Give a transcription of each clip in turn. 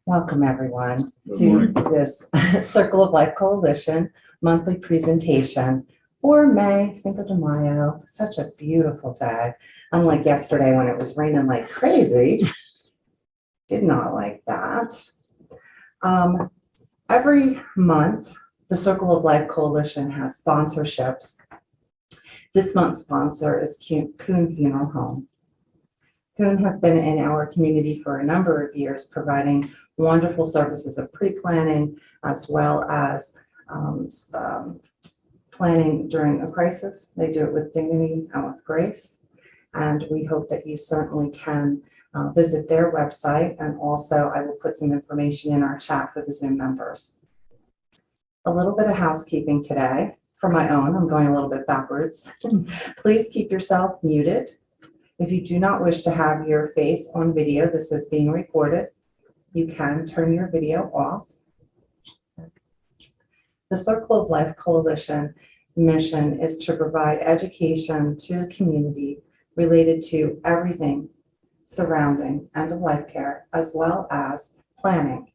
Welcome, everyone, Good to morning. this Circle of Life Coalition monthly presentation for May, Cinco de Mayo. Such a beautiful day. Unlike yesterday when it was raining like crazy. Did not like that. Every month, the Circle of Life Coalition has sponsorships. This month's sponsor is Kuhn Funeral Home. Kuhn has been in our community for a number of years, providing wonderful services of pre-planning as well as planning during a crisis. They do it with dignity and with grace. And we hope that you certainly can visit their website. And also I will put some information in our chat for the Zoom members. A little bit of housekeeping today for my own. I'm going a little bit backwards. Please keep yourself muted. If you do not wish to have your face on video, this is being recorded. You can turn your video off. The Circle of Life Coalition mission is to provide education to the community related to everything surrounding end-of-life care, as well as planning.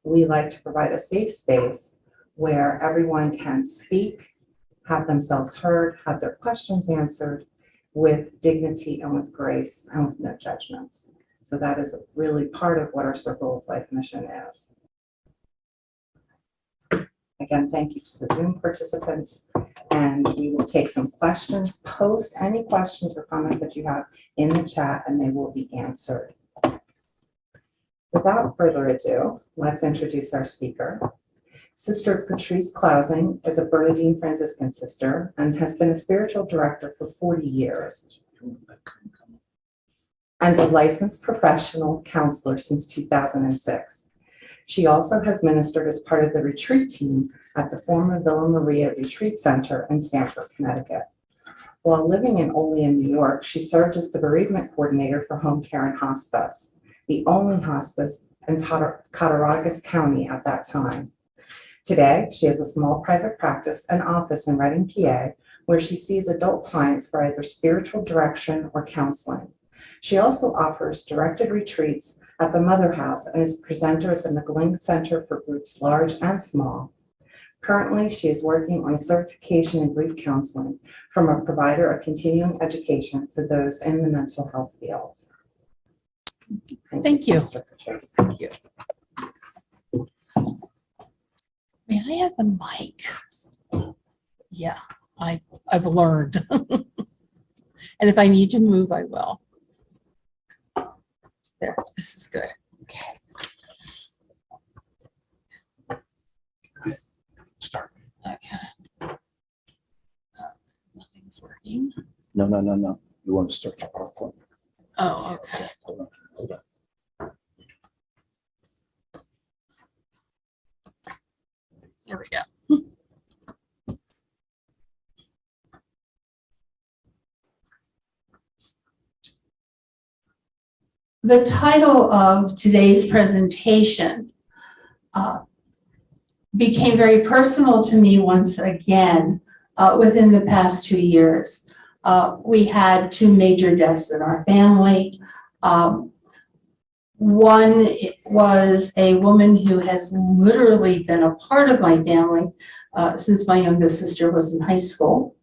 We like to provide a safe space where everyone can speak, have themselves heard, have their questions answered with dignity and with grace and with no judgments. So that is really part of what our Circle of Life mission is. Again, thank you to the Zoom participants, and we will take some questions. Post any questions or comments that you have in the chat and they will be answered. Without further ado, let's introduce our speaker. Sister Patrice Klausing is a Bernardine Franciscan sister and has been a spiritual director for 40 years and a licensed professional counselor since 2006. She also has ministered as part of the retreat team at the former Villa Maria Retreat Center in Stamford, Connecticut. While living in Olean, New York, she served as the bereavement coordinator for home care and hospice, the only hospice in Cattaraugus County at that time. Today, she has a small private practice and office in Reading, PA, where she sees adult clients for either spiritual direction or counseling. She also offers directed retreats at the Mother House and is presenter at the McGlynn Center for groups large and small. Currently, she is working on a certification in grief counseling from a provider of continuing education for those in the mental health field. Thank you. Sister Patrice. Thank you. May I have the mic? Yeah, I've learned. And if I need to move, I will. There, this is good. Okay. Start. Okay. Nothing's working. No. You want to start your PowerPoint. Oh, okay. Hold on. Here we go. The title of today's presentation became very personal to me once again within the past 2 years. We had 2 major deaths in our family. One was a woman who has literally been a part of my family since my youngest sister was in high school.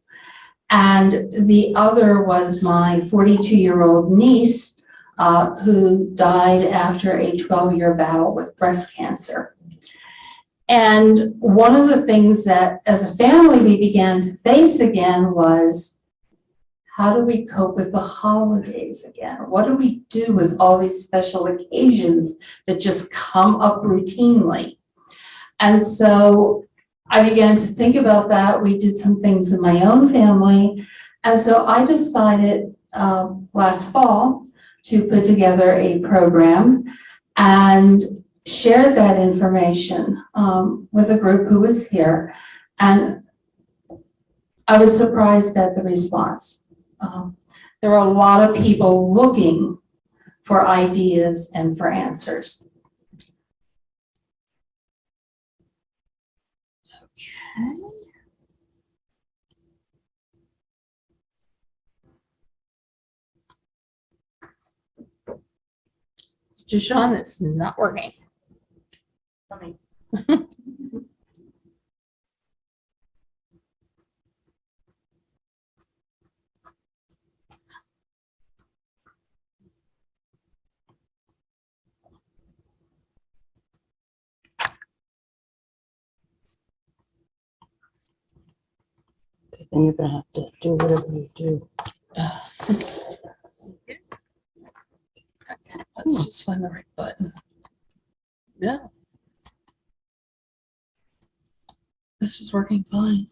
And the other was my 42-year-old niece who died after a 12-year battle with breast cancer. And one of the things that as a family we began to face again was, how do we cope with the holidays again? What do we do with all these special occasions that just come up routinely? And so I began to think about that. We did some things in my own family. And so I decided last fall to put together a program and share that information with a group who was here. And I was surprised at the response. There were a lot of people looking for ideas and for answers. Okay. Mr. Sean, it's not working. And you're gonna have to do whatever you do. Let's just find the right button. No. This is working fine.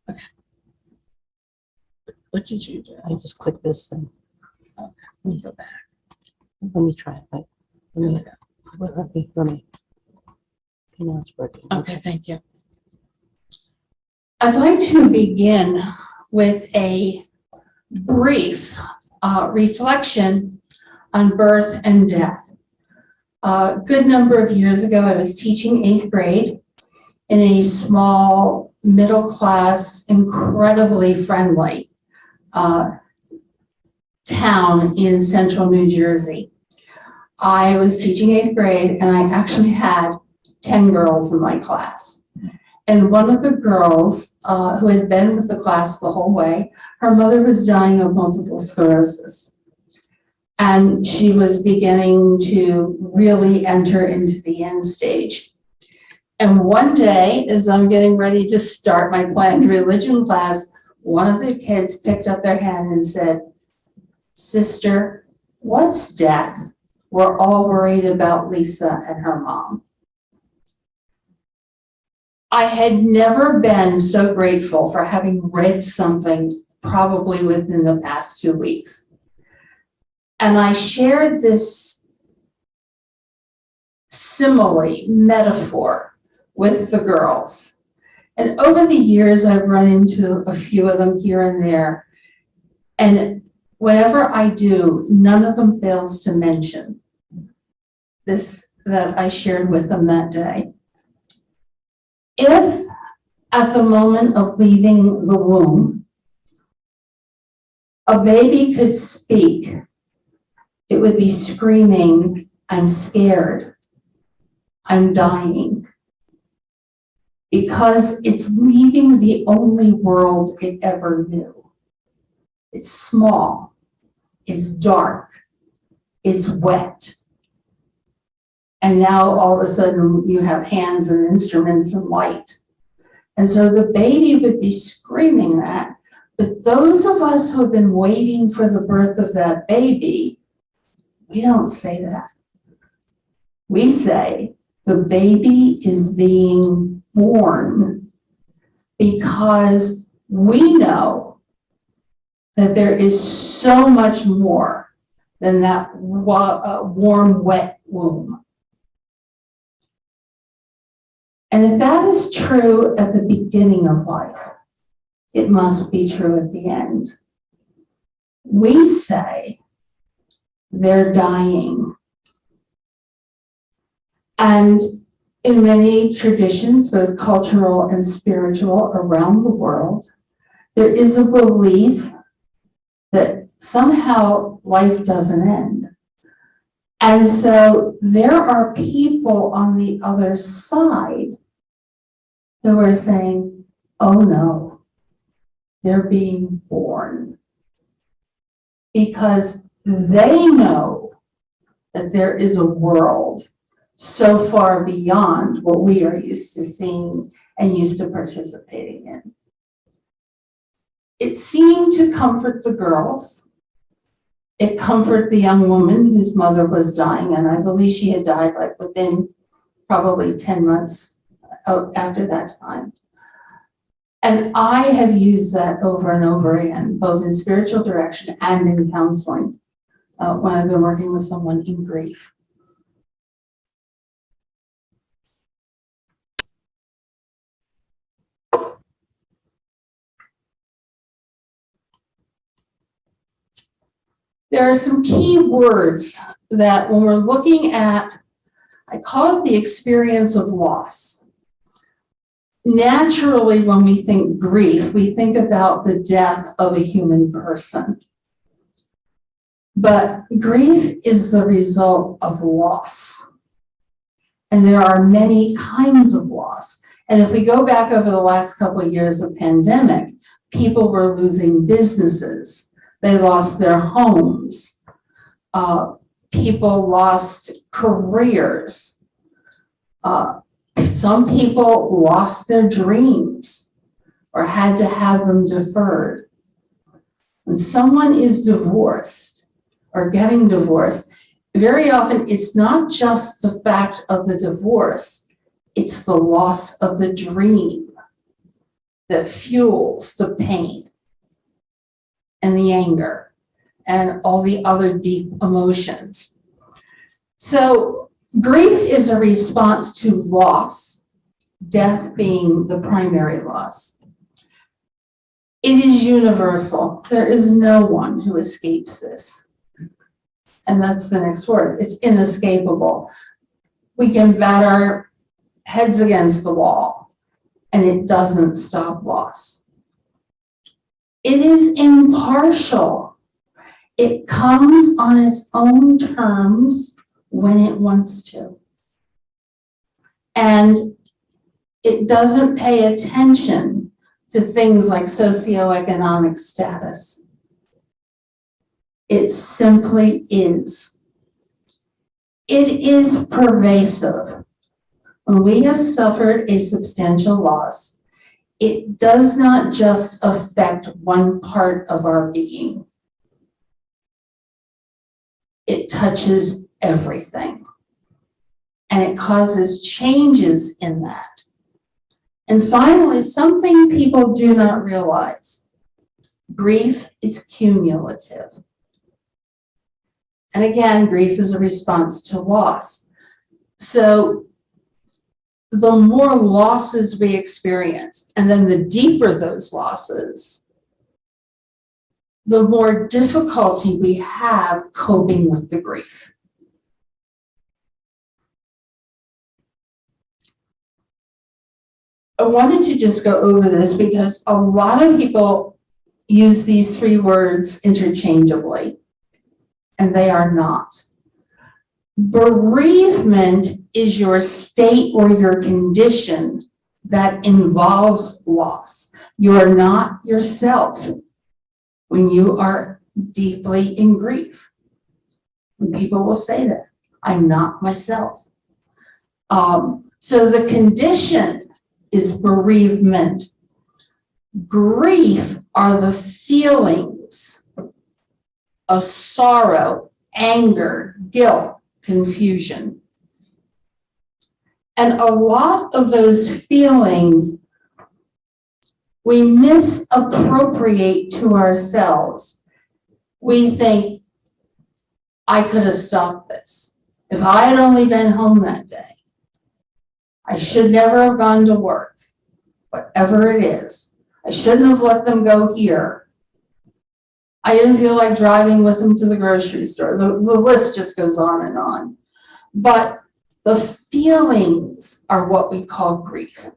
Okay. What did you do? I just click this thing. Let me go back. Let me try it. Let There we me, go. let me. You know, it's working. Okay, thank you. I'd like to begin with a brief reflection on birth and death. A good number of years ago, I was teaching 8th grade in a small, middle-class, incredibly friendly town in central New Jersey. I was teaching 8th grade, and I actually had 10 girls in my class. And one of the girls who had been with the class the whole way, her mother was dying of multiple sclerosis. And she was beginning to really enter into the end stage. And one day, as I'm getting ready to start my planned religion class, one of the kids picked up their hand and said, "Sister, what's death? We're all worried about Lisa and her mom." I had never been so grateful for having read something probably within the past 2 weeks. And I shared this simile, metaphor with the girls. And over the years, I've run into a few of them here and there. And whenever I do, none of them fails to mention this that I shared with them that day. If at the moment of leaving the womb, a baby could speak, it would be screaming, "I'm scared, I'm dying," because it's leaving the only world it ever knew. It's small, it's dark, it's wet. And now all of a sudden you have hands and instruments and light. And so the baby would be screaming that. But those of us who have been waiting for the birth of that baby, we don't say that. We say the baby is being born because we know that there is so much more than that warm, wet womb. And if that is true at the beginning of life, it must be true at the end. We say they're dying. And in many traditions, both cultural and spiritual around the world, there is a belief that somehow life doesn't end. And so there are people on the other side who are saying, "Oh no, they're being born." Because they know that there is a world so far beyond what we are used to seeing and used to participating in. It seemed to comfort the girls. It comforted the young woman whose mother was dying, and I believe she had died like within probably 10 months after that time. And I have used that over and over again, both in spiritual direction and in counseling, when I've been working with someone in grief. There are some key words that when we're looking at, I call it the experience of loss. Naturally, when we think grief, we think about the death of a human person. But grief is the result of loss. And there are many kinds of loss. And if we go back over the last couple of years of pandemic, people were losing businesses. They lost their homes. People lost careers. Some people lost their dreams or had to have them deferred. When someone is divorced or getting divorced, very often it's not just the fact of the divorce, it's the loss of the dream that fuels the pain and the anger and all the other deep emotions. So grief is a response to loss, death being the primary loss. It is universal. There is no one who escapes this. And that's the next word. It's inescapable. We can bat our heads against the wall, and it doesn't stop loss. It is impartial. It comes on its own terms when it wants to. And it doesn't pay attention to things like socioeconomic status. It simply is. It is pervasive. When we have suffered a substantial loss, it does not just affect one part of our being. It touches everything. And it causes changes in that. And finally, something people do not realize. Grief is cumulative. And again, grief is a response to loss. So the more losses we experience, and then the deeper those losses, the more difficulty we have coping with the grief. I wanted to just go over this because a lot of people use these three words interchangeably, and they are not. Bereavement is your state or your condition that involves loss. You are not yourself when you are deeply in grief. And people will say that, I'm not myself. So the condition is bereavement. Grief are the feelings of sorrow, anger, guilt, confusion. And a lot of those feelings we misappropriate to ourselves. We think, I could have stopped this. If I had only been home that day, I should never have gone to work, whatever it is. I shouldn't have let them go here. I didn't feel like driving with them to the grocery store. The list just goes on and on. But the feelings are what we call grief.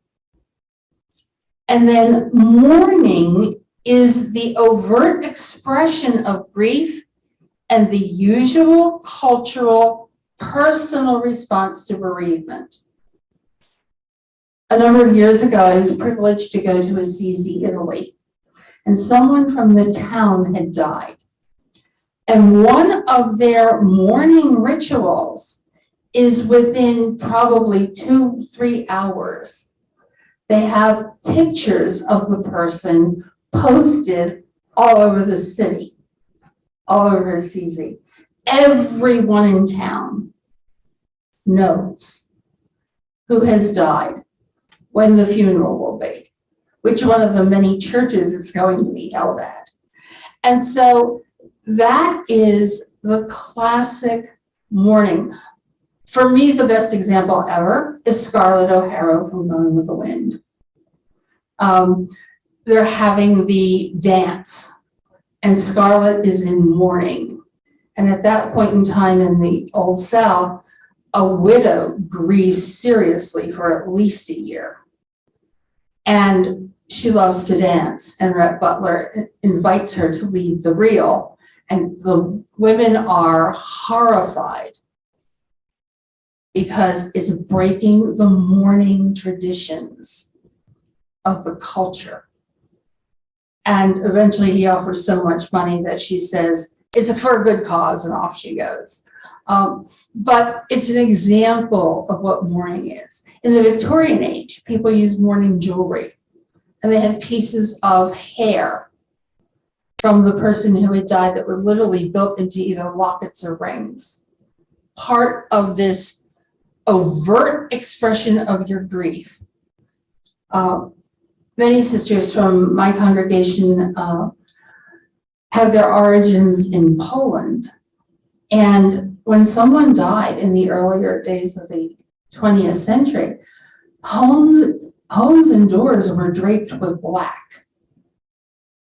And then mourning is the overt expression of grief and the usual cultural, personal response to bereavement. A number of years ago, I was privileged to go to Assisi, Italy, and someone from the town had died. And one of their mourning rituals is within probably 2-3 hours. They have pictures of the person posted all over the city, all over Assisi. Everyone in town knows who has died, when the funeral will be, which one of the many churches it's going to be held at. And so that is the classic mourning. For me, the best example ever is Scarlett O'Hara from Gone with the Wind. They're having the dance, and Scarlett is in mourning. And at that point in time in the Old South, a widow grieves seriously for at least a year. And she loves to dance, and Rhett Butler invites her to lead the reel, and the women are horrified because it's breaking the mourning traditions of the culture. And eventually he offers so much money that she says, it's for a good cause, and off she goes. But it's an example of what mourning is. In the Victorian age, people used mourning jewelry, and they had pieces of hair from the person who had died that were literally built into either lockets or rings. Part of this overt expression of your grief. Many sisters from my congregation have their origins in Poland. And when someone died in the earlier days of the 20th century, homes and doors were draped with black.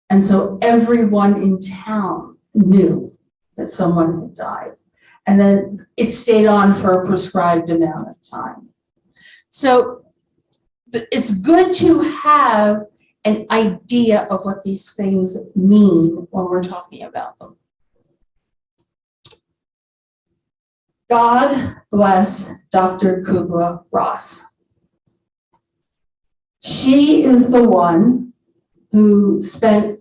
And so everyone in town knew that someone had died. And then it stayed on for a prescribed amount of time. So it's good to have an idea of what these things mean when we're talking about them. God bless Dr. Kubra Ross. She is the one who spent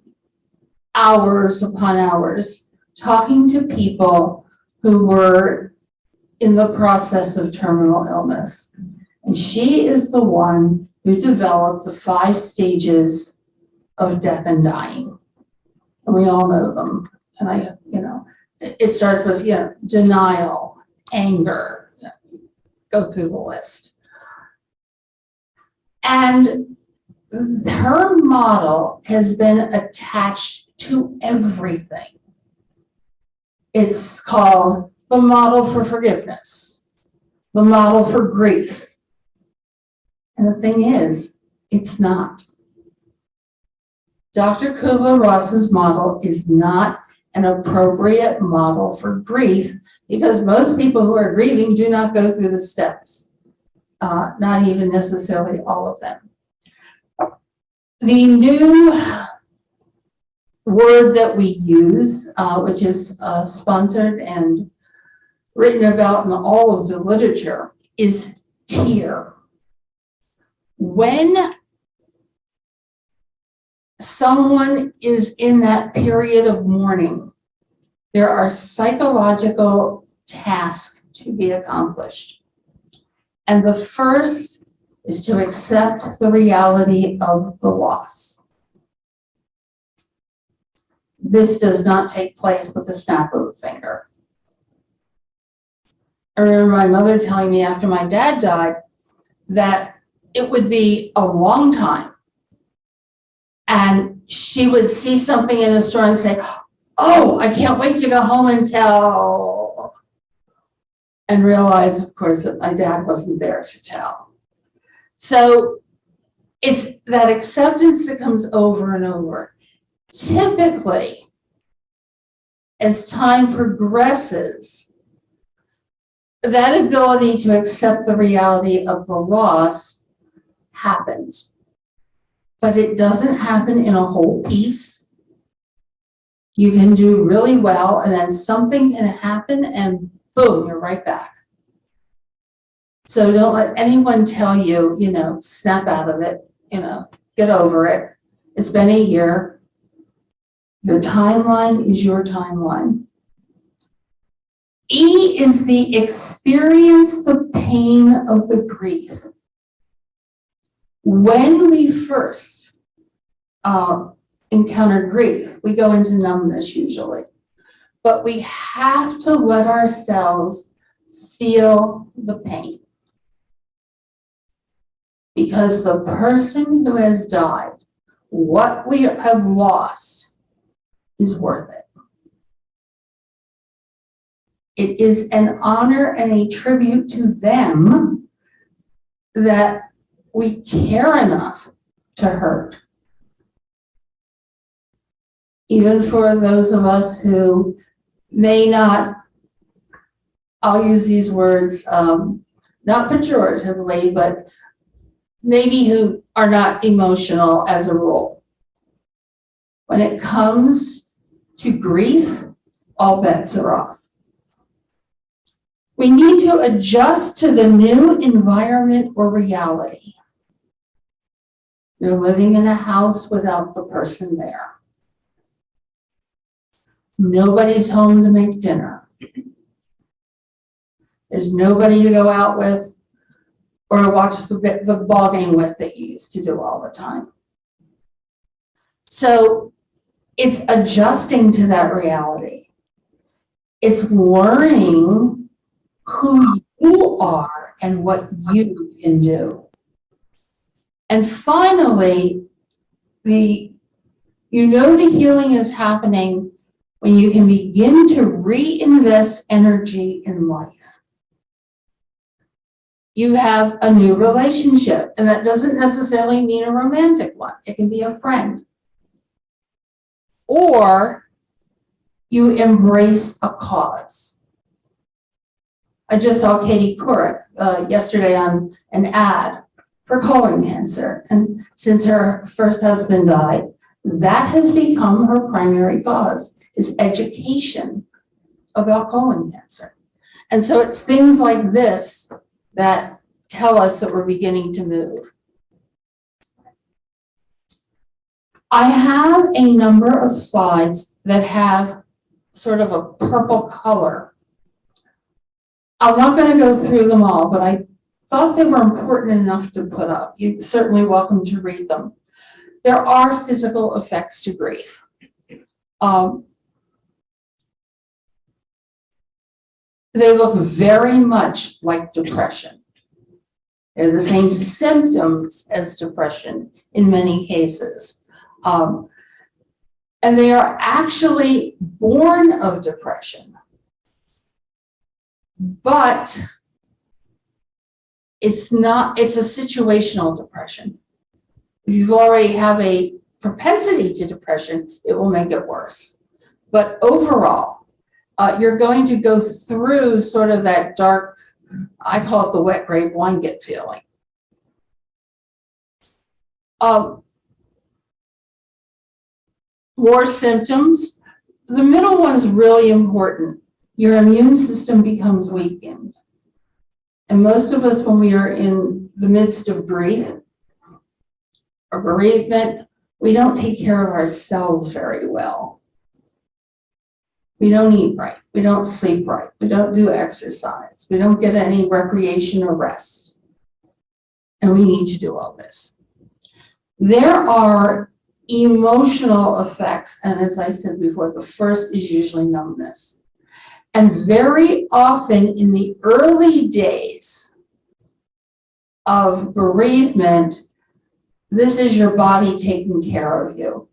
hours upon hours talking to people who were in the process of terminal illness. And she is the one who developed the 5 stages of death and dying. And we all know them. And it starts with, denial, anger, go through the list. And her model has been attached to everything. It's called the model for forgiveness, the model for grief. And the thing is, it's not. Dr. Kubra Ross's model is not an appropriate model for grief because most people who are grieving do not go through the steps, not even necessarily all of them. The new word that we use, which is sponsored and written about in all of the literature, is tear. When someone is in that period of mourning, there are psychological tasks to be accomplished. And the first is to accept the reality of the loss. This does not take place with the snap of a finger. I remember my mother telling me after my dad died that it would be a long time. And she would see something in a store and say, oh, I can't wait to go home and tell. And realize, of course, that my dad wasn't there to tell. So it's that acceptance that comes over and over. Typically, as time progresses, that ability to accept the reality of the loss happens. But it doesn't happen in a whole piece. You can do really well, and then something can happen, and boom, you're right back. So don't let anyone tell you, snap out of it, get over it. It's been a year. Your timeline is your timeline. E is the experience the pain of the grief. When we first encounter grief, we go into numbness usually, but we have to let ourselves feel the pain. Because the person who has died, what we have lost, is worth it. It is an honor and a tribute to them that we care enough to hurt. Even for those of us who may not, I'll use these words, not pejoratively, but maybe who are not emotional as a rule. When it comes to grief, all bets are off. We need to adjust to the new environment or reality. You're living in a house without the person there. Nobody's home to make dinner. There's nobody to go out with or to watch the ball game with that you used to do all the time. So it's adjusting to that reality. It's learning who you are and what you can do. And finally, the healing is happening when you can begin to reinvest energy in life. You have a new relationship, and that doesn't necessarily mean a romantic one. It can be a friend. Or you embrace a cause. I just saw Katie Couric yesterday on an ad for colon cancer. And since her first husband died, that has become her primary cause, is education about colon cancer. And so it's things like this that tell us that we're beginning to move. I have a number of slides that have sort of a purple color. I'm not going to go through them all, but I thought they were important enough to put up. You're certainly welcome to read them. There are physical effects to grief. They look very much like depression. They're the same symptoms as depression in many cases. And they are actually born of depression. But it's a situational depression. If you already have a propensity to depression, it will make it worse. But overall, you're going to go through sort of that dark, I call it the wet grape blanket feeling. More symptoms. The middle one's really important. Your immune system becomes weakened. And most of us, when we are in the midst of grief or bereavement, we don't take care of ourselves very well. We don't eat right. We don't sleep right. We don't do exercise. We don't get any recreation or rest. And we need to do all this. There are emotional effects. And as I said before, the first is usually numbness. And very often in the early days of bereavement, this is your body taking care of you.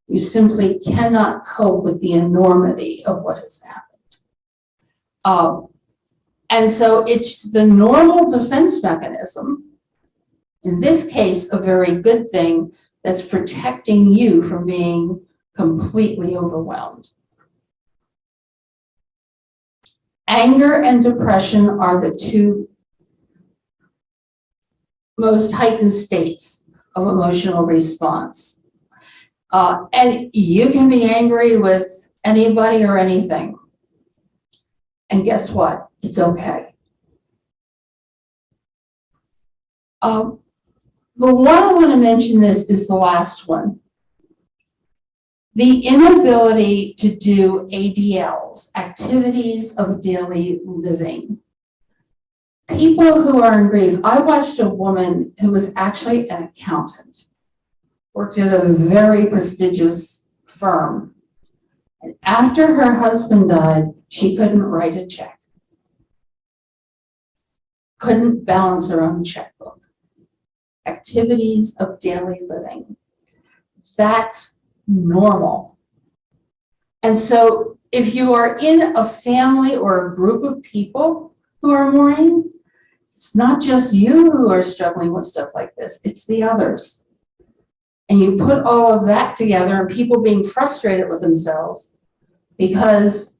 You simply cannot cope with the enormity of what has happened. And so it's the normal defense mechanism, in this case, a very good thing that's protecting you from being completely overwhelmed. Anger and depression are the two most heightened states of emotional response. And you can be angry with anybody or anything. And guess what? It's okay. The one I want to mention is the last one. The inability to do ADLs, activities of daily living. People who are in grief. I watched a woman who was actually an accountant, worked at a very prestigious firm. And after her husband died, she couldn't write a check. Couldn't balance her own checkbook. Activities of daily living. That's normal. And so if you are in a family or a group of people who are mourning, it's not just you who are struggling with stuff like this, it's the others. And you put all of that together and people being frustrated with themselves because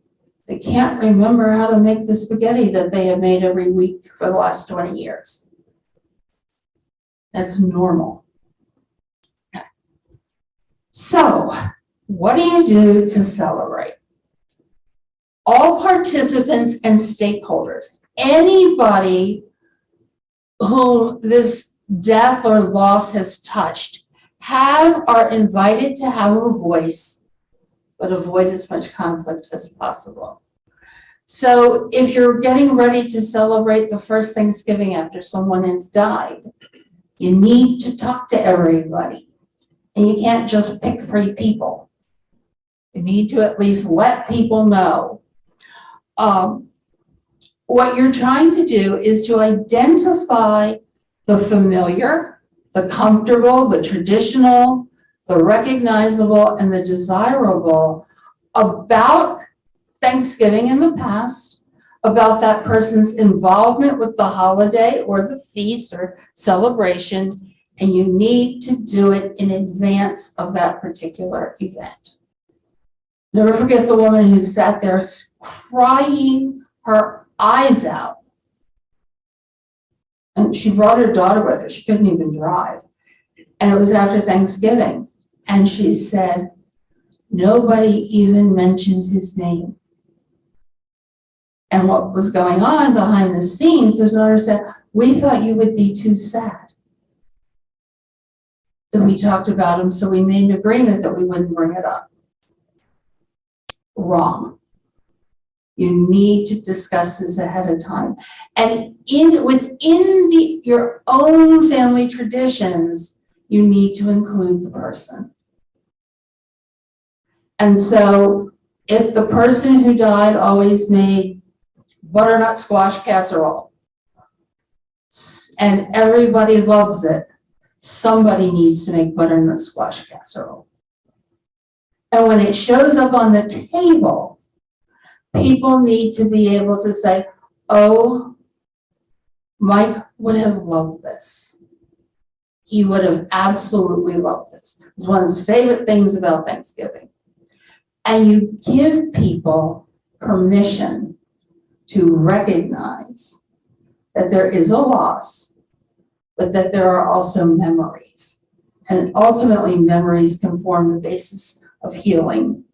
they can't remember how to make the spaghetti that they have made every week for the last 20 years. That's normal. Okay. So, what do you do to celebrate? all participants and stakeholders, anybody whom this death or loss has touched, are invited to have a voice, but avoid as much conflict as possible. So if you're getting ready to celebrate the first Thanksgiving after someone has died, you need to talk to everybody. And you can't just pick 3 people. You need to at least let people know. What you're trying to do is to identify the familiar, the comfortable, the traditional, the recognizable, and the desirable about Thanksgiving in the past, about that person's involvement with the holiday or the feast or celebration, and you need to do it in advance of that particular event. Never forget the woman who sat there crying her eyes out. And she brought her daughter with her. She couldn't even drive. And it was after Thanksgiving. And she said, nobody even mentioned his name. And what was going on behind the scenes, the daughter said, we thought you would be too sad that we talked about him, so we made an agreement that we wouldn't bring it up. Wrong. You need to discuss this ahead of time. And within your own family traditions, you need to include the person. And so if the person who died always made butternut squash casserole, and everybody loves it, somebody needs to make butternut squash casserole. And when it shows up on the table, people need to be able to say, oh, Mike would have loved this. He would have absolutely loved this. It's one of his favorite things about Thanksgiving. And you give people permission to recognize that there is a loss, but that there are also memories. And ultimately, memories can form the basis of healing.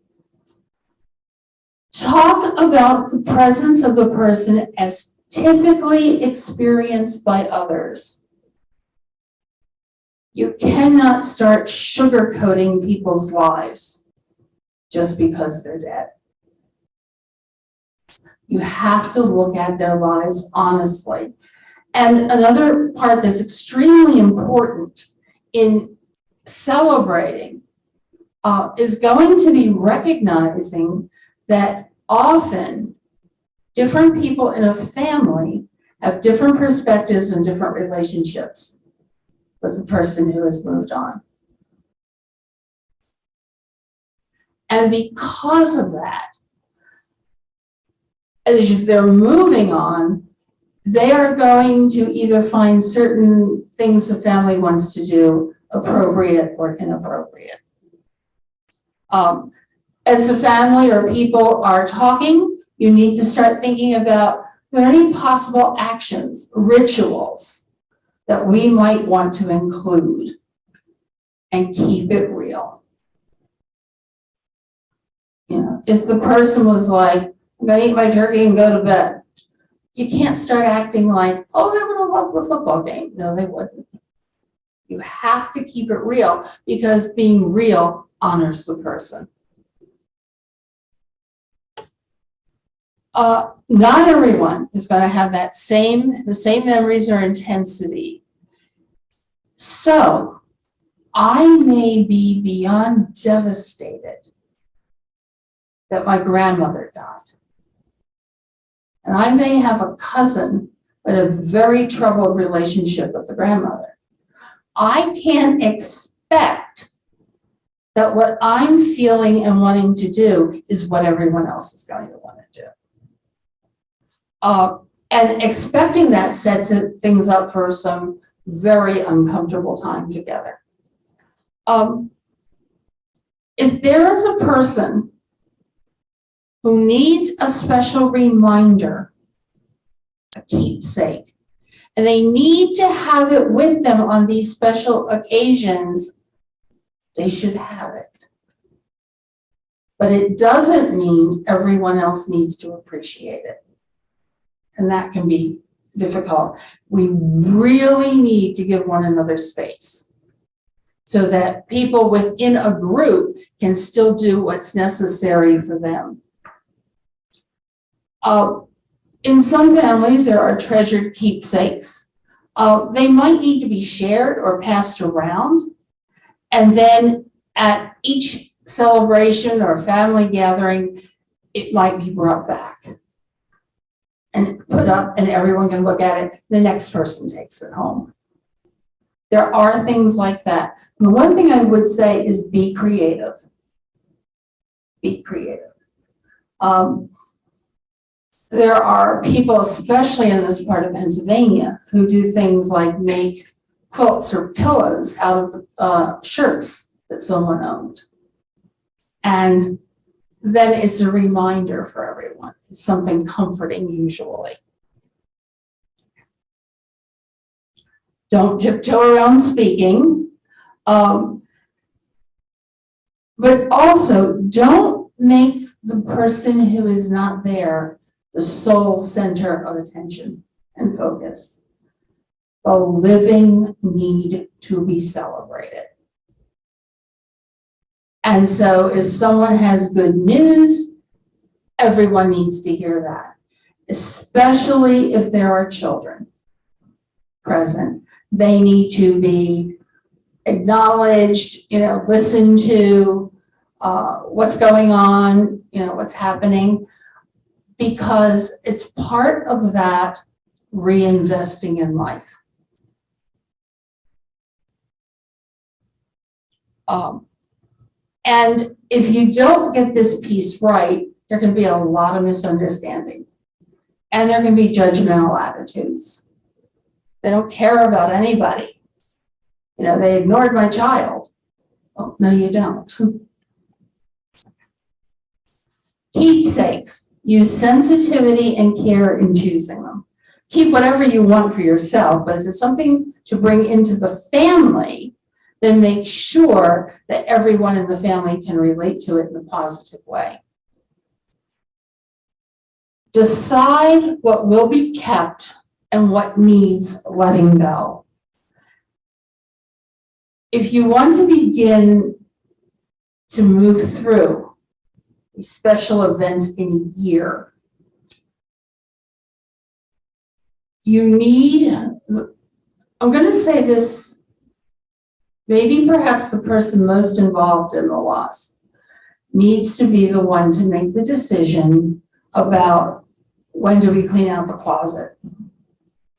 Talk about the presence of the person as typically experienced by others. You cannot start sugarcoating people's lives just because they're dead. You have to look at their lives honestly. And another part that's extremely important in celebrating is going to be recognizing that often different people in a family have different perspectives and different relationships with the person who has moved on. And because of that, as they're moving on, they are going to either find certain things the family wants to do appropriate or inappropriate. As the family or people are talking, you need to start thinking about, are there any possible actions, rituals that we might want to include, and keep it real. You know, if the person was like, I'm gonna eat my turkey and go to bed, you can't start acting like, oh, they would have loved the football game. No, they wouldn't. You have to keep it real, because being real honors the person. Not everyone is going to have the same memories or intensity. So I may be beyond devastated that my grandmother died. And I may have a cousin with a very troubled relationship with the grandmother. I can't expect that what I'm feeling and wanting to do is what everyone else is going to want to do. And expecting that sets things up for some very uncomfortable time together. If there is a person who needs a special reminder, a keepsake, and they need to have it with them on these special occasions, they should have it. But it doesn't mean everyone else needs to appreciate it. And that can be difficult. We really need to give one another space so that people within a group can still do what's necessary for them. In some families, there are treasured keepsakes. They might need to be shared or passed around. And then at each celebration or family gathering, it might be brought back and put up, and everyone can look at it. The next person takes it home. There are things like that. The one thing I would say is be creative. Be creative. There are people, especially in this part of Pennsylvania, who do things like make quilts or pillows out of the shirts that someone owned. And then it's a reminder for everyone. It's something comforting usually. Don't tiptoe around speaking. But also don't make the person who is not there the sole center of attention and focus. The living need to be celebrated. And so if someone has good news, everyone needs to hear that, especially if there are children present. They need to be acknowledged, listened to, what's going on, what's happening, because it's part of that reinvesting in life. And if you don't get this piece right, there can be a lot of misunderstanding. And there can be judgmental attitudes. They don't care about anybody. They ignored my child. Oh, no, you don't. Keepsakes. Use sensitivity and care in choosing them. Keep whatever you want for yourself, but if it's something to bring into the family, then make sure that everyone in the family can relate to it in a positive way. Decide what will be kept and what needs letting go. If you want to begin to move through special events in a year, you need, I'm going to say this, maybe perhaps the person most involved in the loss needs to be the one to make the decision about when do we clean out the closet?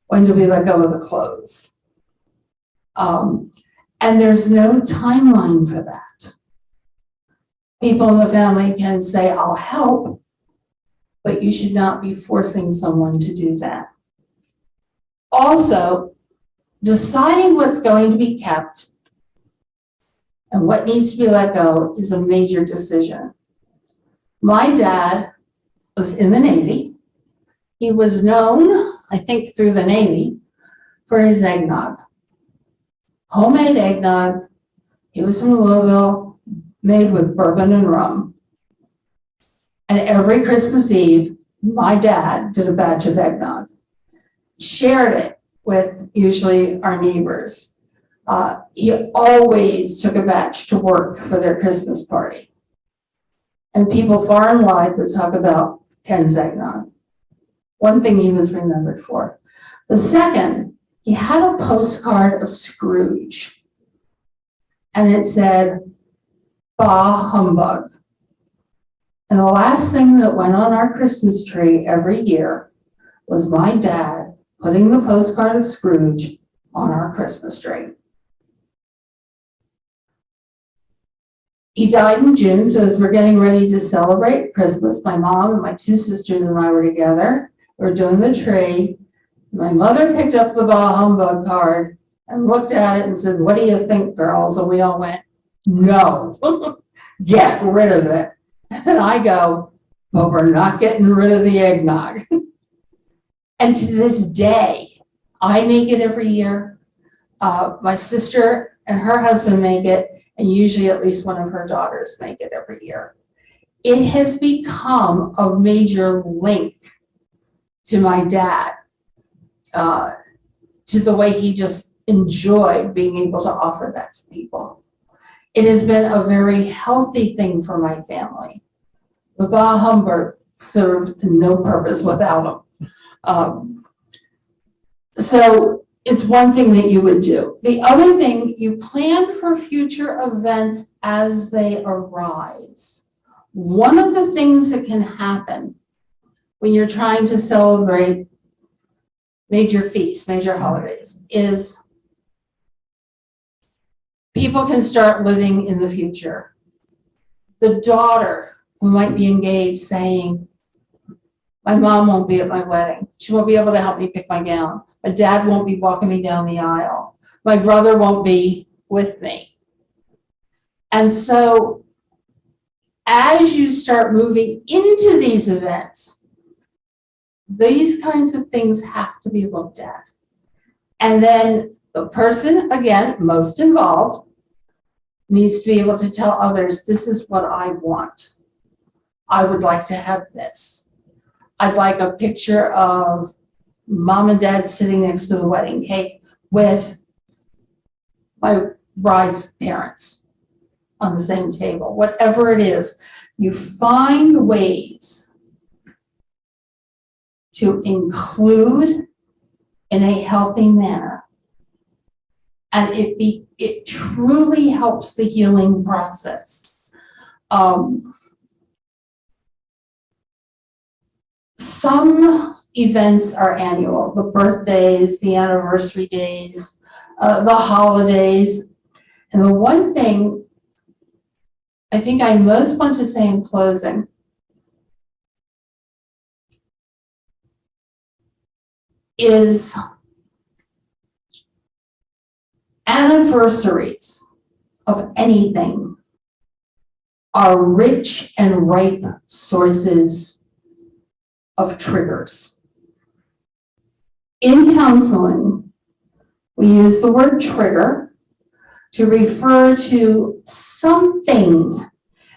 When do we let go of the clothes? And there's no timeline for that. People in the family can say, I'll help, but you should not be forcing someone to do that. Also, deciding what's going to be kept and what needs to be let go is a major decision. My dad was in the Navy. He was known, I think through the Navy, for his eggnog. Homemade eggnog. He was from Louisville, made with bourbon and rum. And every Christmas Eve, my dad did a batch of eggnog, shared it with usually our neighbors. He always took a batch to work for their Christmas party. And people far and wide would talk about Ken's eggnog. One thing he was remembered for. The second, he had a postcard of Scrooge. And it said, bah humbug. And the last thing that went on our Christmas tree every year was my dad putting the postcard of Scrooge on our Christmas tree. He died in June, so as we're getting ready to celebrate Christmas, my mom and my two sisters and I were together. We were doing the tree. My mother picked up the bah humbug card and looked at it and said, what do you think, girls? And we all went, no, get rid of it. And I go, but we're not getting rid of the eggnog. And to this day, I make it every year. My sister and her husband make it, and usually at least one of her daughters make it every year. it has become a major link to my dad, to the way he just enjoyed being able to offer that to people. It has been a very healthy thing for my family. The Bah Humbug served no purpose without him. So it's one thing that you would do. The other thing, you plan for future events as they arise. One of the things that can happen when you're trying to celebrate major feasts, major holidays, is people can start living in the future. The daughter who might be engaged saying, my mom won't be at my wedding. She won't be able to help me pick my gown. My dad won't be walking me down the aisle. My brother won't be with me. And so as you start moving into these events, these kinds of things have to be looked at. And then the person, again, most involved, needs to be able to tell others, this is what I want. I would like to have this. I'd like a picture of mom and dad sitting next to the wedding cake with my bride's parents on the same table. Whatever it is, you find ways to include in a healthy manner. And it truly helps the healing process. Some events are annual, the birthdays, the anniversary days, the holidays. And the one thing I think I most want to say in closing is anniversaries of anything are rich and ripe sources of triggers. In counseling, we use the word trigger to refer to something,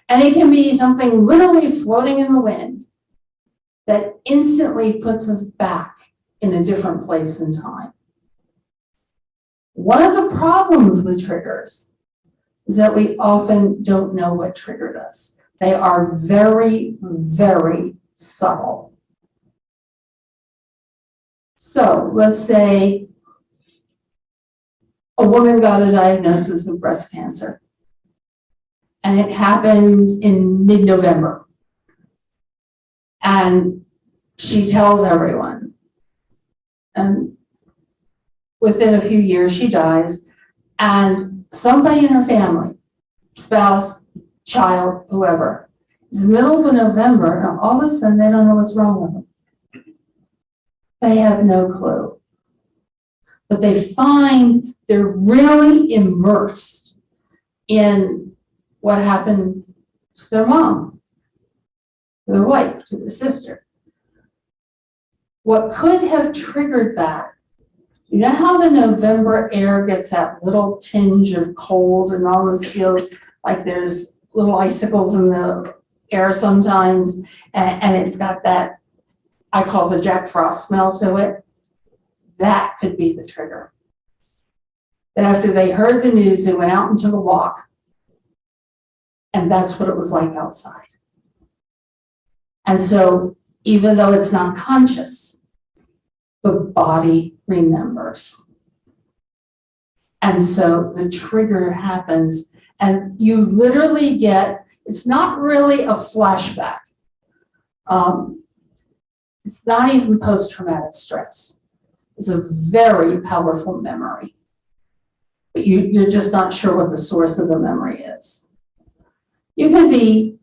and it can be something literally floating in the wind that instantly puts us back in a different place in time. One of the problems with triggers is that we often don't know what triggered us. They are very, very subtle. So let's say a woman got a diagnosis of breast cancer, and it happened in mid-November. And she tells everyone, and within a few years she dies, and somebody in her family, spouse, child, whoever, is the middle of November, and all of a sudden they don't know what's wrong with them. They have no clue. But they find they're really immersed in what happened to their mom, to their wife, to their sister. What could have triggered that? You know how the November air gets that little tinge of cold and almost feels like there's little icicles in the air sometimes, and it's got that, I call the Jack Frost smell to it? That could be the trigger. That after they heard the news, they went out and took a walk, and that's what it was like outside. And so even though it's not conscious, the body remembers. And so the trigger happens, and you literally get, it's not really a flashback. It's not even post-traumatic stress. It's a very powerful memory. But you're just not sure what the source of the memory is. You can be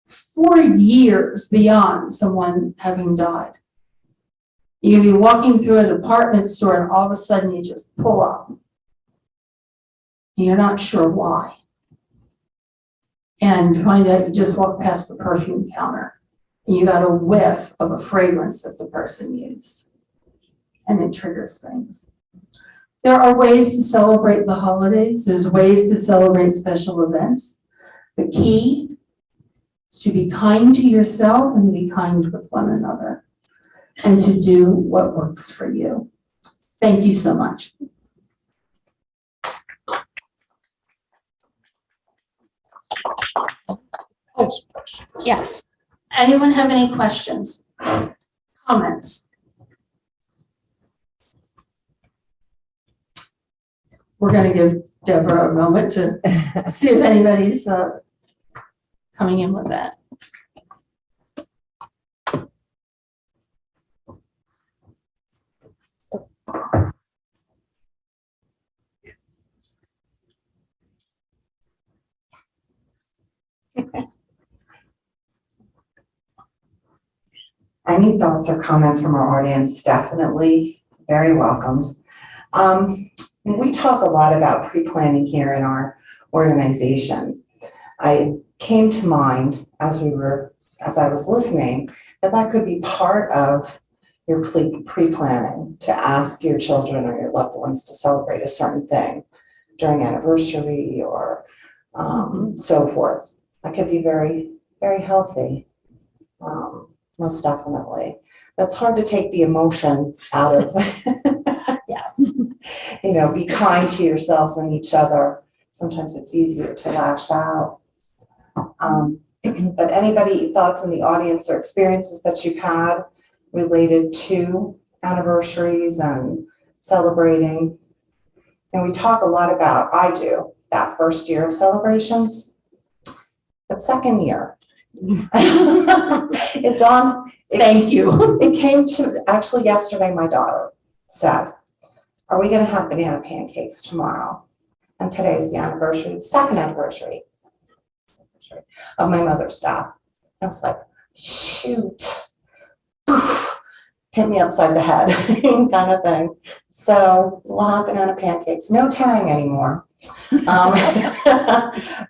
4 years beyond someone having died. You can be walking through a department store and all of a sudden you just pull up. And you're not sure why. And find out you just walked past the perfume counter and you got a whiff of a fragrance that the person used. And it triggers things. There are ways to celebrate the holidays. There's ways to celebrate special events. The key is to be kind to yourself and be kind with one another, and to do what works for you. Thank you so much. Yes. Anyone have any questions? Comments? We're going to give Deborah a moment to see if anybody's coming in with that. Any thoughts or comments from our audience, definitely very welcomed. We talk a lot about pre-planning here in our organization. I came to mind as I was listening, that could be part of your pre-planning, to ask your children or your loved ones to celebrate a certain thing during anniversary or so forth. That could be very, very healthy. Most definitely. That's hard to take the emotion out of. Yeah. You know, be kind to yourselves and each other. Sometimes it's easier to lash out. But anybody, thoughts in the audience or experiences that you've had related to anniversaries and celebrating? And we talk a lot about, I do, that first year of celebrations, but second year. It dawned. Thank you. It came to, actually yesterday, my daughter said, are we gonna have banana pancakes tomorrow? And today is the anniversary, the second anniversary of my mother's death. I was like, shoot, poof, hit me upside the head kind of thing. So we'll have banana pancakes, no tang anymore.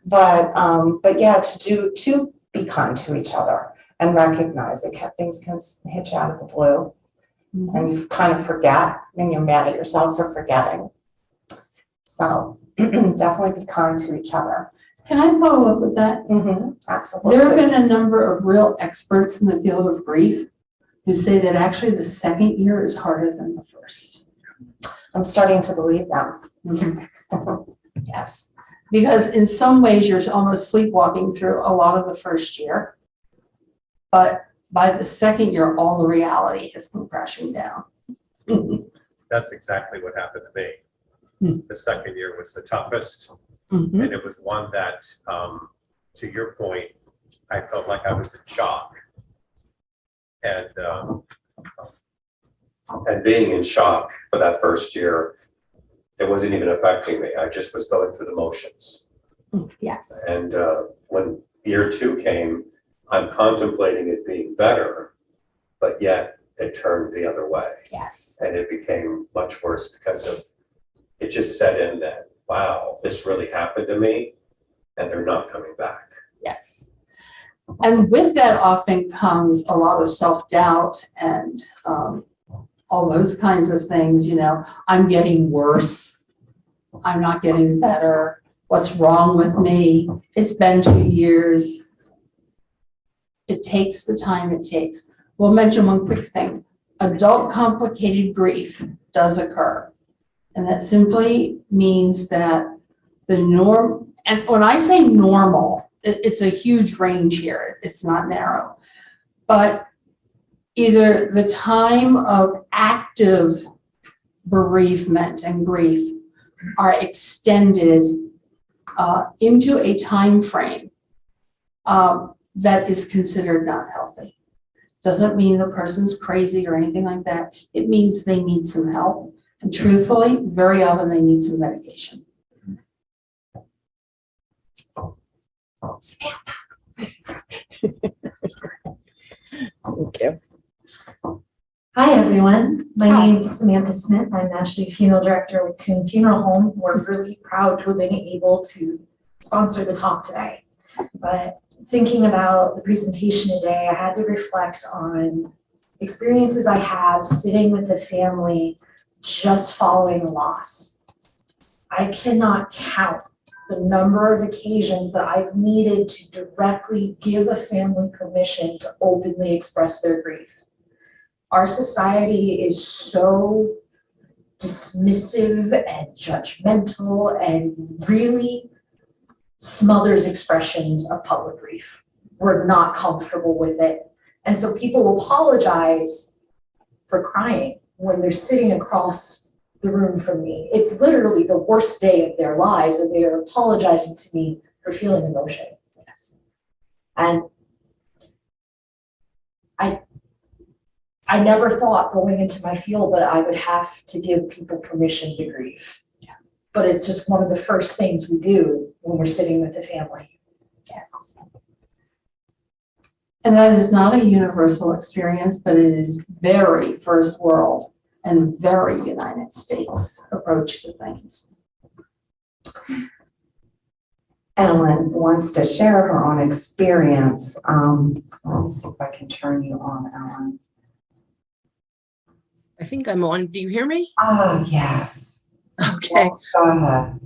But yeah, to be kind to each other and recognize it. Things can hit you out of the blue, and you kind of forget, and you're mad at yourself for forgetting. So definitely be kind to each other. Can I follow up with that? Absolutely. There have been a number of real experts in the field of grief who say that actually the second year is harder than the first. I'm starting to believe them. Yes, because in some ways you're almost sleepwalking through a lot of the first year, but by the second year, all the reality has come crashing down. That's exactly what happened to me. The second year was the toughest, Mm-hmm. and it was one that, to your point, I felt like I was in shock. And being in shock for that first year, it wasn't even affecting me. I just was going through the motions. Yes. And when year two came, I'm contemplating it being better, but yet it turned the other way. Yes. And it became much worse because of, it just set in that, wow, this really happened to me, and they're not coming back. Yes. And with that often comes a lot of self-doubt and all those kinds of things, you know, I'm getting worse. I'm not getting better. What's wrong with me? It's been 2 years. It takes the time it takes. We'll mention one quick thing. Adult complicated grief does occur. And that simply means that the norm, and when I say normal, it's a huge range here. It's not narrow. But either the time of active bereavement and grief are extended into a time frame that is considered not healthy. Doesn't mean the person's crazy or anything like that. It means they need some help. And truthfully, very often they need some medication. Okay. Hi, everyone. My Hi. name is Samantha Smith. I'm actually Funeral Director with Coon Funeral Home. We're really proud to have been able to sponsor the talk today. But thinking about the presentation today, I had to reflect on experiences I have sitting with the family just following a loss. I cannot count the number of occasions that I've needed to directly give a family permission to openly express their grief. Our society is so dismissive and judgmental and really smothers expressions of public grief. We're not comfortable with it. And so people apologize for crying when they're sitting across the room from me. It's literally the worst day of their lives, and they are apologizing to me for feeling emotion. Yes. And I never thought going into my field that I would have to give people permission to grieve. Yeah. But it's just one of the first things we do when we're sitting with the family. Yes. And that is not a universal experience, but it is very first world and very United States approach to things. Ellen wants to share her own experience. Let me see if I can turn you on, Ellen. I think I'm on. Do you hear me? Yes. Okay. Go ahead.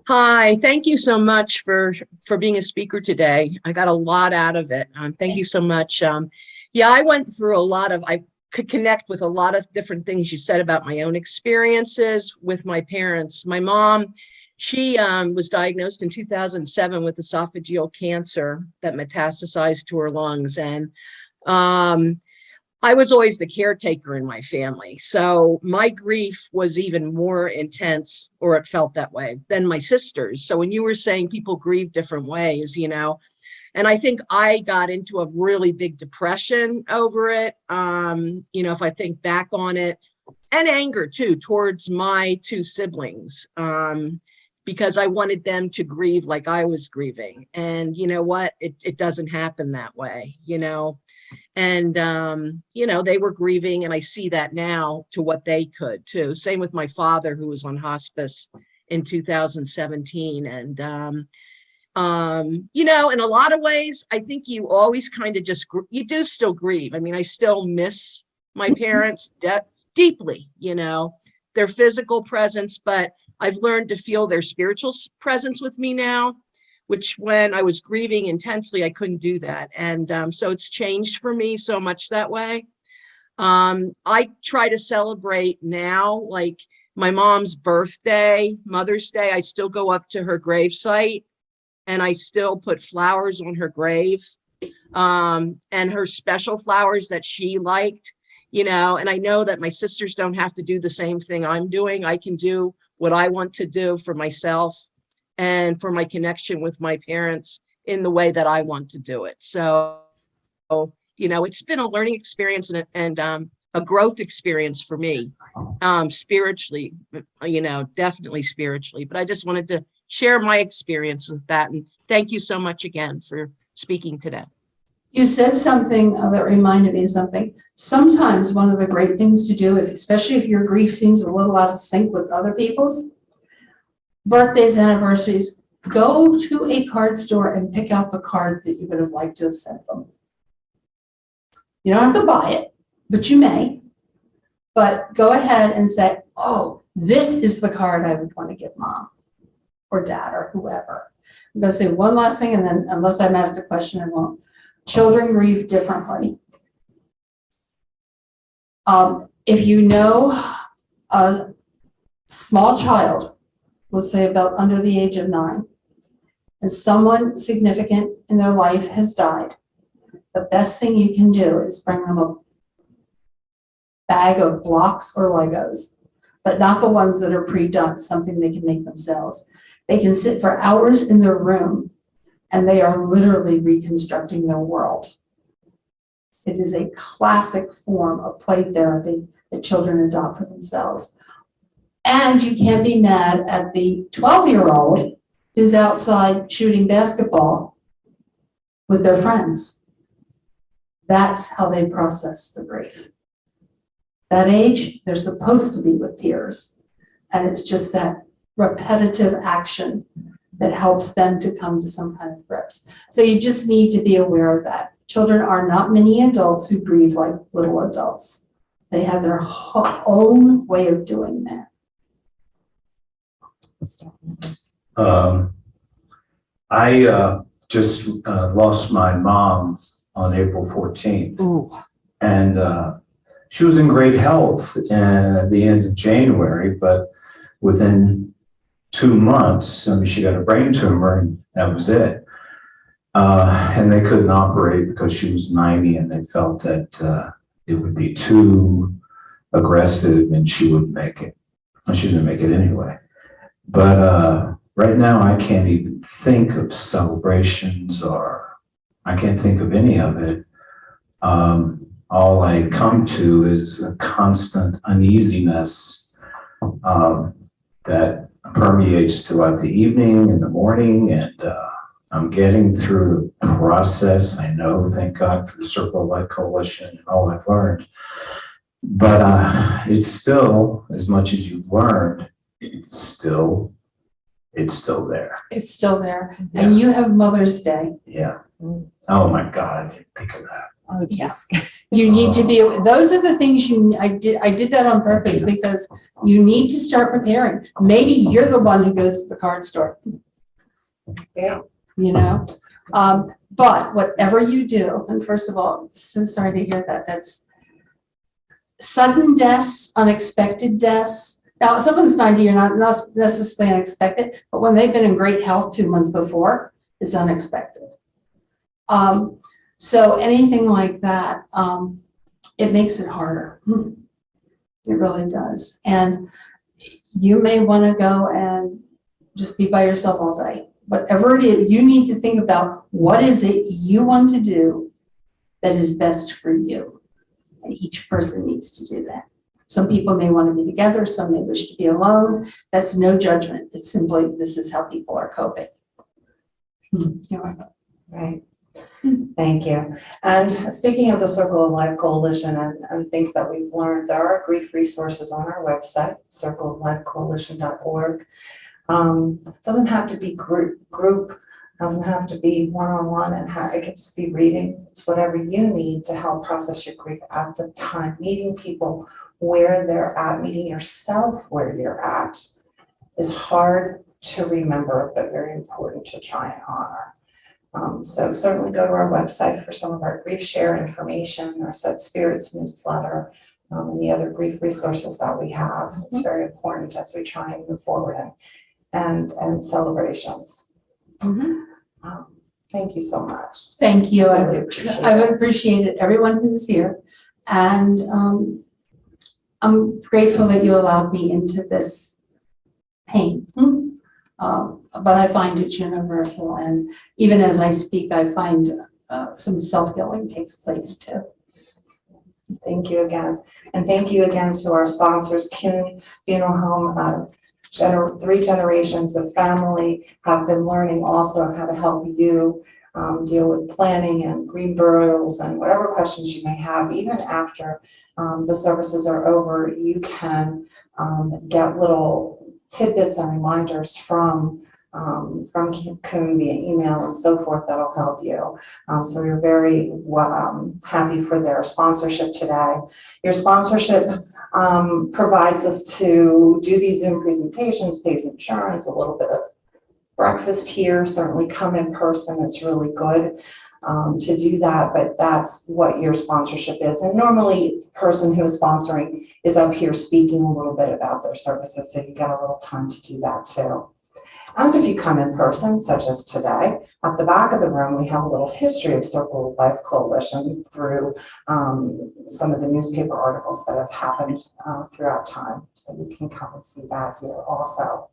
Hi. Thank you so much for being a speaker today. I got a lot out of it. Thank you so much. Yeah, I went through a lot of, I could connect with a lot of different things you said about my own experiences with my parents. My mom, she was diagnosed in 2007 with esophageal cancer that metastasized to her lungs. And I was always the caretaker in my family. So my grief was even more intense, or it felt that way, than my sisters. So when you were saying people grieve different ways, you know, and I think I got into a really big depression over it. You know, if I think back on it, and anger too, towards my two siblings, because I wanted them to grieve like I was grieving. And you know what, it doesn't happen that way, you know. And, you know, they were grieving, and I see that now to what they could too. Same with my father, who was on hospice in 2017. And, you know, in a lot of ways, I think you always kind of just, you do still grieve. I mean, I still miss my parents deeply, you know, their physical presence, but I've learned to feel their spiritual presence with me now, which when I was grieving intensely, I couldn't do that. And so it's changed for me so much that way. I try to celebrate now, like my mom's birthday, Mother's Day, I still go up to her gravesite and I still put flowers on her grave, and her special flowers that she liked, you know, and I know that my sisters don't have to do the same thing I'm doing. I can do what I want to do for myself and for my connection with my parents in the way that I want to do it. So, you know, it's been a learning experience and a growth experience for me, spiritually, you know, definitely spiritually. But I just wanted to share my experience with that. And thank you so much again for speaking today. You said something that reminded me of something. Sometimes one of the great things to do, especially if your grief seems a little out of sync with other people's, birthdays, anniversaries, go to a card store and pick out the card that you would have liked to have sent them. You don't have to buy it, but you may. But go ahead and say, oh, this is the card I would want to give mom or dad or whoever. I'm going to say one last thing, and then unless I'm asked a question, I won't. Children grieve differently. If you know a small child, let's say about under the age of 9, and someone significant in their life has died, the best thing you can do is bring them a bag of blocks or Legos, but not the ones that are pre-done, something they can make themselves. They can sit for hours in their room and they are literally reconstructing their world. It is a classic form of play therapy that children adopt for themselves. And you can't be mad at the 12-year-old who's outside shooting basketball with their friends. That's how they process the grief. That age, they're supposed to be with peers. And it's just that repetitive action that helps them to come to some kind of grips. So you just need to be aware of that. Children are not mini adults who grieve like little adults. They have their own way of doing that. I just lost my mom on April 14th. Ooh, And she was in great health at the end of January, but within 2 months, I mean, she got a brain tumor and that was it. And they couldn't operate because she was 90 and they felt that it would be too aggressive and she wouldn't make it. And she didn't make it anyway. But right now I can't even think of celebrations or I can't think of any of it. All I come to is a constant uneasiness that permeates throughout the evening and the morning, and I'm getting through the process. I know, thank God for the Circle of Life Coalition and all I've learned. But it's still, as much as you've learned, it's still there. It's still there. Yeah. And you have Mother's Day. Yeah. Oh my God, I didn't think of that. Oh, Yeah. geez. You need to be, those are the things I did that on purpose because you need to start preparing. Maybe you're the one who goes to the card store. Yeah. You know? But whatever you do, and first of all, so sorry to hear that. That's sudden deaths, unexpected deaths. Now, if someone's 90, you're not necessarily unexpected, but when they've been in great health 2 months before, it's unexpected. So anything like that, it makes it harder. It really does. And you may want to go and just be by yourself all day. Whatever it is, you need to think about what is it you want to do that is best for you. And each person needs to do that. Some people may want to be together, some may wish to be alone. That's no judgment. It's simply, this is how people are coping. You're welcome. Right. Thank you. And speaking of the Circle of Life Coalition and things that we've learned, there are grief resources on our website, circleoflifecoalition.org. Doesn't have to be group, doesn't have to be one-on-one, and it can just be reading. It's whatever you need to help process your grief at the time. Meeting people where they're at, meeting yourself where you're at is hard to remember, but very important to try and honor. So certainly go to our website for some of our grief share information, our Set Spirits newsletter, and the other grief resources that we have. It's very important as we try and move forward and celebrations. Thank you so much. Thank you. Really appreciate I've appreciated everyone who's here. And I'm grateful that you allowed me into this pain. But I find it's universal. And even as I speak, I find some self-healing takes place too. Thank you again. And thank you again to our sponsors, Kuhn Funeral Home. 3 generations of family have been learning also how to help you deal with planning and green burials and whatever questions you may have. Even after the services are over, you can get little tidbits and reminders from Kuhn via email and so forth that'll help you. So we're very happy for their sponsorship today. Your sponsorship provides us to do these Zoom presentations, pays insurance, a little bit of breakfast here, certainly come in person. It's really good to do that, but that's what your sponsorship is. And normally the person who is sponsoring is up here speaking a little bit about their services, so you get a little time to do that too. And if you come in person, such as today, at the back of the room, we have a little history of Circle of Life Coalition through some of the newspaper articles that have happened throughout time. So you can come and see that here also.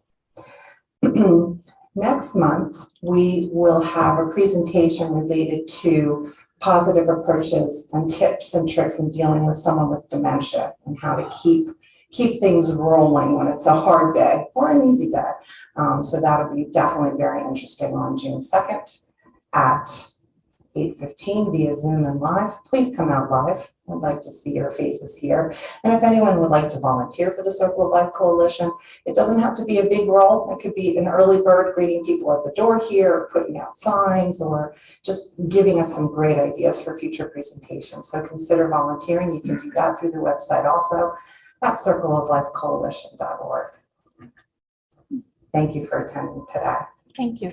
Next month, we will have a presentation related to positive approaches and tips and tricks in dealing with someone with dementia and how to keep things rolling when it's a hard day or an easy day. So that'll be definitely very interesting on June 2nd at 8:15 via Zoom and live. Please come out live. I'd like to see your faces here. And if anyone would like to volunteer for the Circle of Life Coalition, it doesn't have to be a big role. It could be an early bird greeting people at the door here, or putting out signs, or just giving us some great ideas for future presentations. So consider volunteering. You can do that through the website also at circleoflifecoalition.org. Thank you for attending today. thank you.